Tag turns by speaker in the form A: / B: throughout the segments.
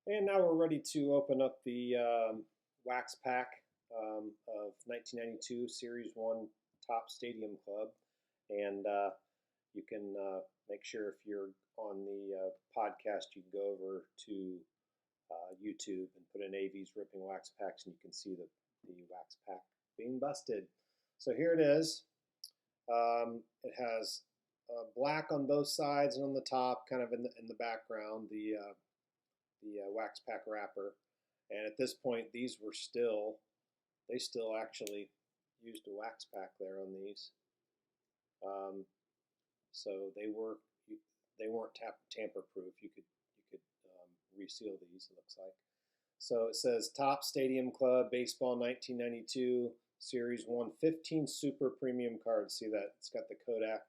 A: And now we're ready to open up the wax pack of 1992 Series 1 Top Stadium Club. And you can make sure if you're on the podcast, you can go over to YouTube and put in AV's Ripping Wax Packs and you can see the wax pack being busted. So here it is. It has black on both sides and on the top, kind of in the background, the wax pack wrapper. And at this point, they still actually used a wax pack there on these. So they weren't tamper proof. You could reseal these. It looks like. So it says Top Stadium Club Baseball 1992 Series 1 15 Super Premium cards. See that? It's got the Kodak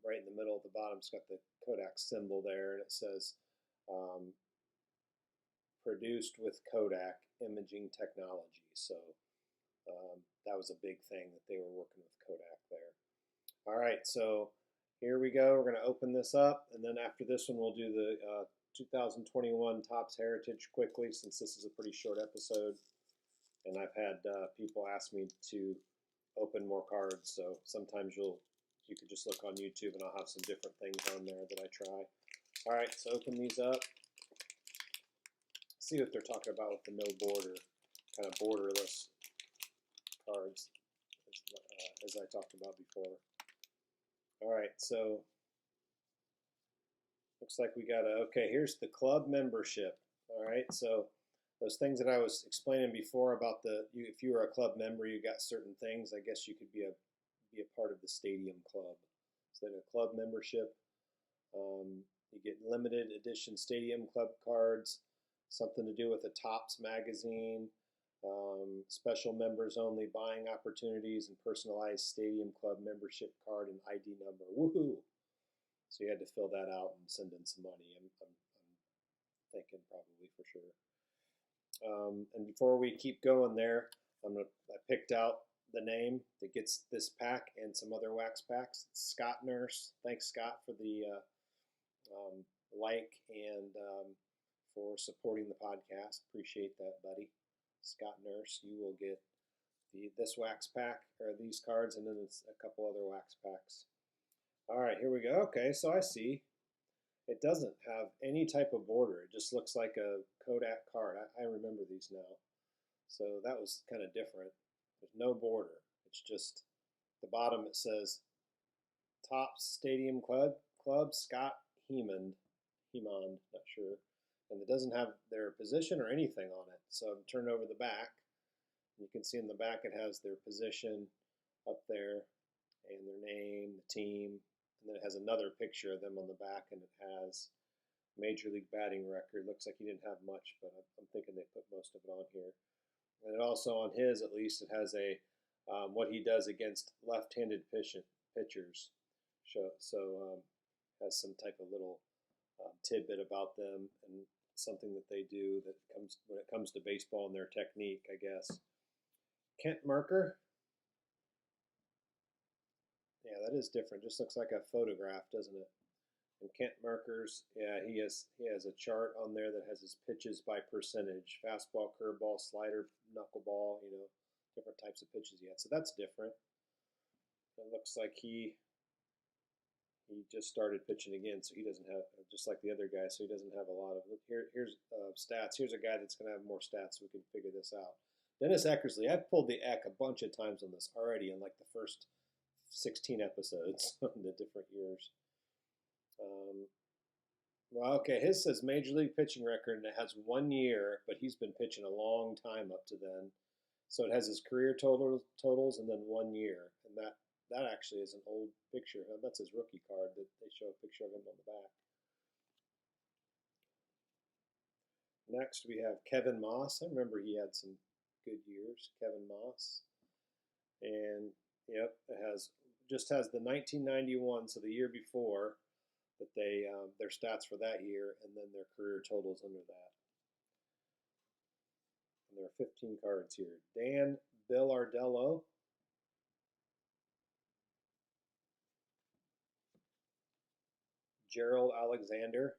A: right in the middle at the bottom. It's got the Kodak symbol there, and it says produced with Kodak imaging technology. So that was a big thing that they were working with Kodak there. All right, so here we go. We're going to open this up, and then after this one, we'll do the 2021 Topps Heritage quickly, since this is a pretty short episode. And I've had people ask me to open more cards, so sometimes you could just look on YouTube, and I'll have some different things on there that I try. All right, so open these up. See what they're talking about with the no border, kind of borderless cards, as I talked about before. All right, so looks like we got okay, here's the club membership. All right, so those things that I was explaining before about if you were a club member, you got certain things. I guess you could be a part of the stadium club. So a club membership, you get limited edition stadium club cards, something to do with the Topps magazine, special members only buying opportunities, and personalized stadium club membership card and ID number. Woohoo! So you had to fill that out and send in some money. I'm thinking probably for sure. And before we keep going there, I picked out the name that gets this pack and some other wax packs. It's Scott Nurse. Thanks, Scott, for the like and for supporting the podcast. Appreciate that, buddy. Scott Nurse, you will get this wax pack, or these cards, and then it's a couple other wax packs. All right, here we go. Okay, so I see. It doesn't have any type of border. It just looks like a Kodak card. I remember these now. So that was kind of different. There's no border. It's just the bottom. It says Topps Stadium Club Scott Hemond, not sure. And it doesn't have their position or anything on it. So I'm turning over the back. You can see in the back it has their position up there and their name, the team, and then it has another picture of them on the back, and it has Major League batting record. Looks like he didn't have much, but I'm thinking they put most of it on here. And it also, on his at least, it has a what he does against left-handed pitchers. So has some type of little tidbit about them and something that they do that comes when it comes to baseball and their technique, I guess. Kent Merker. Yeah, that is different. Just looks like a photograph, doesn't it? And Kent Merker's, yeah, he has a chart on there that has his pitches by percentage: fastball, curveball, slider, knuckleball. Different types of pitches he had. So that's different. It looks like he just started pitching again, so he doesn't have, just like the other guy, so he doesn't have a lot of. Here's stats. Here's a guy that's going to have more stats, so we can figure this out. Dennis Eckersley. I've pulled the Eck a bunch of times on this already in like the first 16 episodes on the different years. Well, okay, his says Major League pitching record, and it has 1 year, but he's been pitching a long time up to then. So it has his career totals and then 1 year, and that actually is an old picture. That's his rookie card that they show a picture of him on the back. Next, we have Kevin Moss. I remember he had some good years, Kevin Moss. And, yep, it just has the 1991, so the year before, that their stats for that year, and then their career totals under that. And there are 15 cards here. Dan Billardello. Gerald Alexander.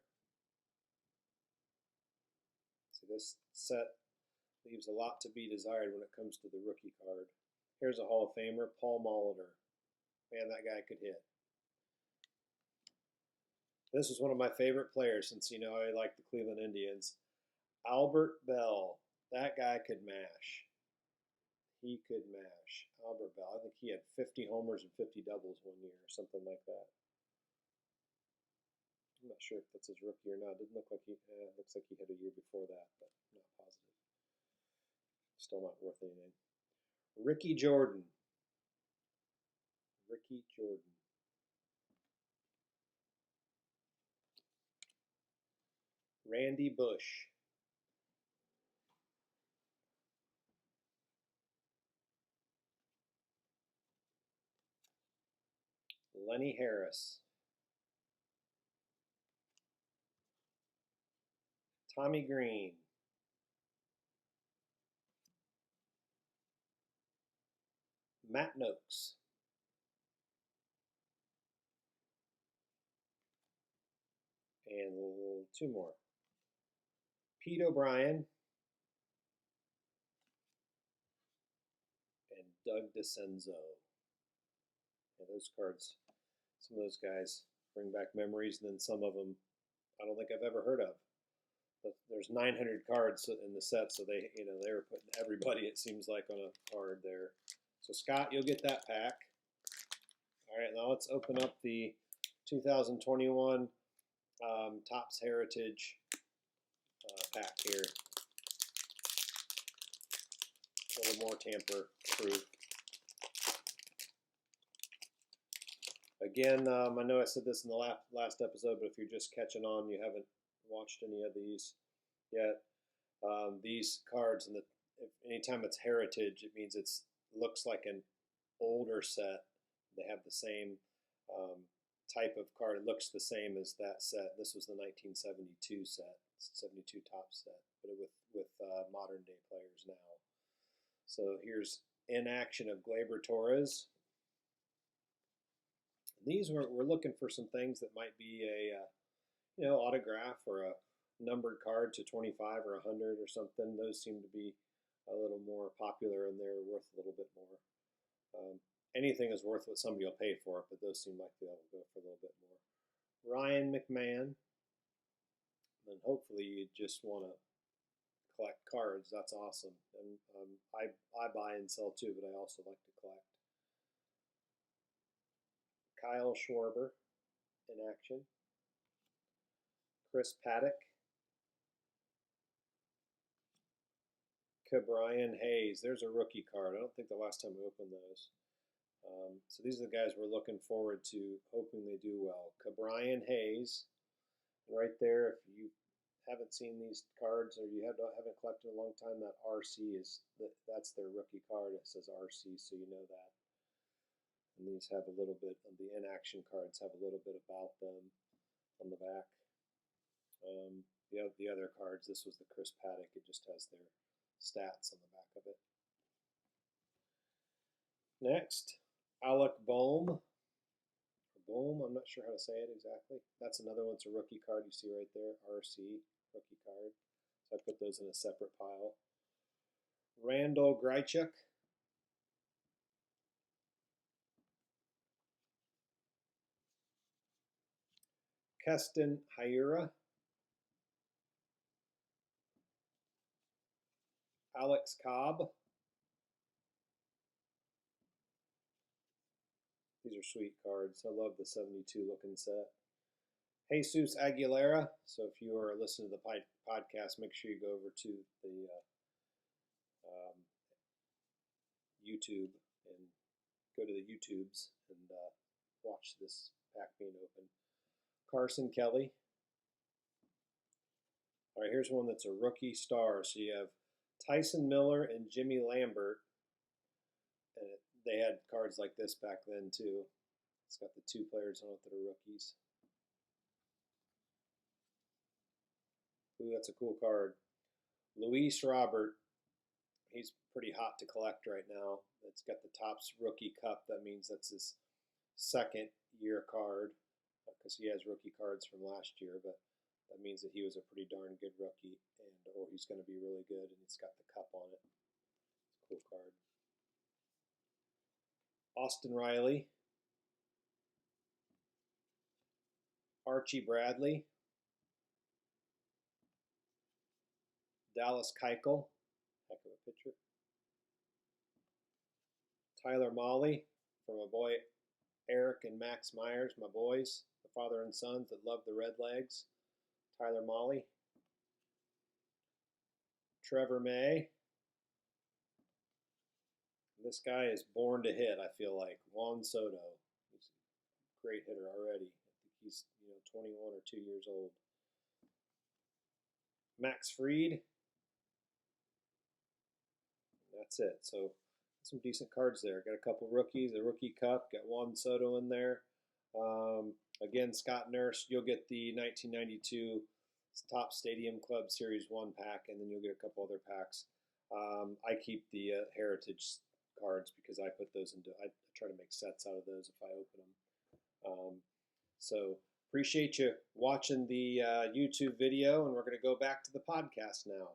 A: So this set leaves a lot to be desired when it comes to the rookie card. Here's a Hall of Famer, Paul Molitor. Man, that guy could hit. This was one of my favorite players since, you know, I like the Cleveland Indians. Albert Bell. That guy could mash. He could mash. Albert Bell. I think he had 50 homers and 50 doubles one year or something like that. I'm not sure if that's his rookie or not. It didn't look like looks like he had a year before that, but not positive. Still not worth anything. Ricky Jordan. Ricky Jordan. Randy Bush. Lenny Harris. Tommy Green. Matt Noakes. And two more. Pete O'Brien and Doug DeCenzo. Yeah, those cards, some of those guys bring back memories, and then some of them I don't think I've ever heard of. But there's 900 cards in the set, so they were putting everybody, it seems like, on a card there. So Scott, you'll get that pack. All right, now let's open up the 2021 Topps Heritage pack here. A little more tamper-proof. Again, I know I said this in the last episode, but if you're just catching on, you haven't watched any of these yet. These cards, anytime it's heritage, it means it looks like an older set. They have the same type of card. It looks the same as that set. This was the 1972 set, 72 Topps set, but with modern day players now. So here's in action of Gleyber Torres. These we're looking for some things that might be a autograph or a numbered card to 25 or 100 or something. Those seem to be a little more popular and they're worth a little bit more. Anything is worth what somebody will pay for it, but those seem like they'll go for a little bit more. Ryan McMahon, and hopefully you just want to collect cards. That's awesome, and I buy and sell too, but I also like to collect. Kyle Schwarber in action. Chris Paddock. Ke'Bryan Hayes. There's a rookie card. I don't think the last time we opened those. So these are the guys we're looking forward to, hoping they do well. Ke'Bryan Hayes. Right there, if you haven't seen these cards or you haven't collected in a long time, that RC that's their rookie card. It says RC, so you know that. And these have a little bit of the in-action cards have a little bit about them on the back. The other cards, this was the Chris Paddock. It just has their stats on the back of it. Next, Alec Bohm. Bohm, I'm not sure how to say it exactly. That's another one. It's a rookie card you see right there, RC, rookie card. So I put those in a separate pile. Randall Grichuk. Keston Hiura. Alex Cobb. These are sweet cards. I love the 72 looking set. Jesus Aguilera. So if you are listening to the podcast, make sure you go over to the YouTube and go to the YouTubes and watch this pack being opened. Carson Kelly. All right, here's one that's a rookie star. So you have Tyson Miller and Jimmy Lambert. And they had cards like this back then too. It's got the two players on it that are rookies. Ooh, that's a cool card. Luis Robert. He's pretty hot to collect right now. It's got the Topps Rookie Cup. That means that's his second year card because he has rookie cards from last year. But that means that he was a pretty darn good rookie, or he's going to be really good, and it's got the cup on it. It's a cool card. Austin Riley, Archie Bradley, Dallas Keuchel, heck of a pitcher. Tyler Mahle, from my boy Eric and Max Myers, my boys, the father and sons that love the Redlegs. Tyler Mahle. Trevor May. This guy is born to hit, I feel like. Juan Soto. He's a great hitter already. I think he's 21 or 2 years old. Max Fried. That's it. So some decent cards there. Got a couple rookies, a rookie cup. Got Juan Soto in there. Again, Scott Nurse, you'll get the 1992 Top Stadium Club Series 1 pack, and then you'll get a couple other packs. I keep the Heritage cards because I put those into, I try to make sets out of those if I open them. So appreciate you watching the YouTube video, and we're going to go back to the podcast now.